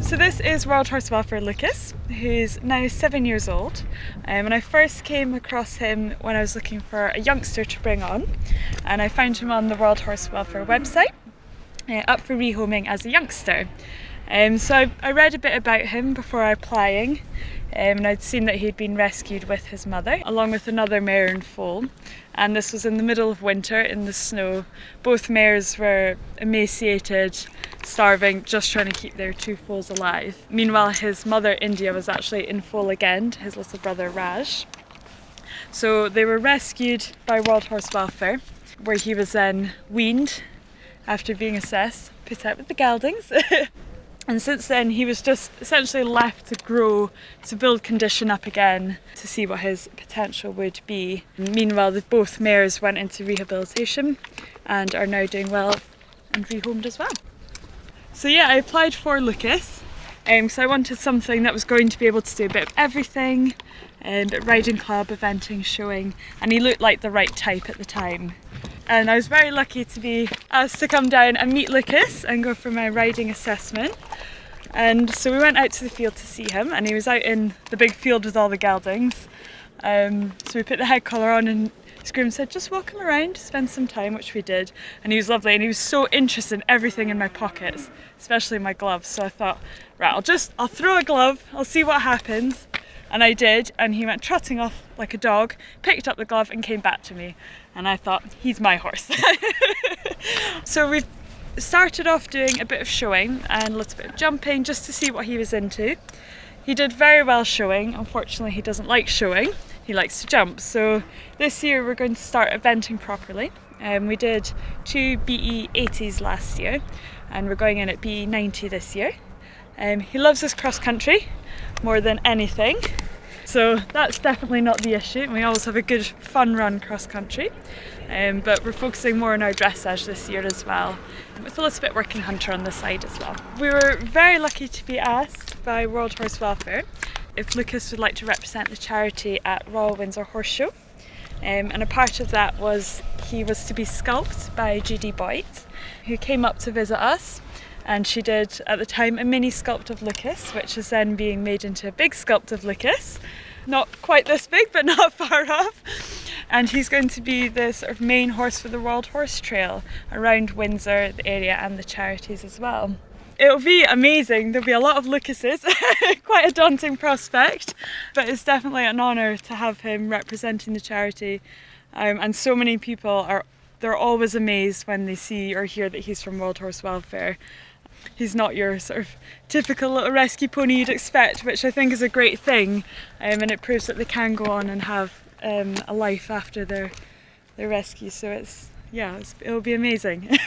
So this is Wild Horse Welfare Lucas, who's now 7 years old, and I first came across him when I was looking for a youngster to bring on, and I found him on the Wild Horse Welfare website, up for rehoming as a youngster. So I read a bit about him before applying, and I'd seen that he'd been rescued with his mother, along with another mare and foal, and this was in the middle of winter in the snow. Both mares were emaciated, starving, just trying to keep their two foals alive. Meanwhile, his mother India was actually in foal again, his little brother Raj. So they were rescued by Wild Horse Welfare, where he was then weaned after being assessed, put out with the geldings. And since then he was just essentially left to grow, to build condition up again, to see what his potential would be. Meanwhile, both mares went into rehabilitation and are now doing well and rehomed as well. So yeah, I applied for Lucas, so I wanted something that was going to be able to do a bit of everything, riding club, eventing, showing, and he looked like the right type at the time. And I was very lucky to be asked to come down and meet Lucas and go for my riding assessment. And so we went out to the field to see him, and he was out in the big field with all the geldings. So we put the head collar on, and his groom said, just walk him around, spend some time, which we did. And he was lovely, and he was so interested in everything in my pockets, especially my gloves. So I thought, right, I'll throw a glove, I'll see what happens. And I did, and he went trotting off like a dog, picked up the glove and came back to me. And I thought, he's my horse. So we've started off doing a bit of showing and a little bit of jumping just to see what he was into. He did very well showing. Unfortunately, he doesn't like showing. He likes to jump. So this year we're going to start eventing properly. We did 2 BE 80s last year, and we're going in at BE 90 this year. He loves his cross country more than anything, so that's definitely not the issue, and we always have a good fun run cross country, but we're focusing more on our dressage this year as well, with a little bit working hunter on the side as well. We were very lucky to be asked by World Horse Welfare if Lucas would like to represent the charity at Royal Windsor Horse Show, and a part of that was he was to be sculpted by Judy Boyt, who came up to visit us. And she did, at the time, a mini sculpt of Lucas, which is then being made into a big sculpt of Lucas. Not quite this big, but not far off. And he's going to be the sort of main horse for the World Horse Trail around Windsor, the area, and the charities as well. It'll be amazing. There'll be a lot of Lucases, quite a daunting prospect, but it's definitely an honour to have him representing the charity. And so many people they're always amazed when they see or hear that he's from Wild Horse Welfare. He's not your sort of typical little rescue pony you'd expect, which I think is a great thing, and it proves that they can go on and have a life after their rescue. So it'll be amazing.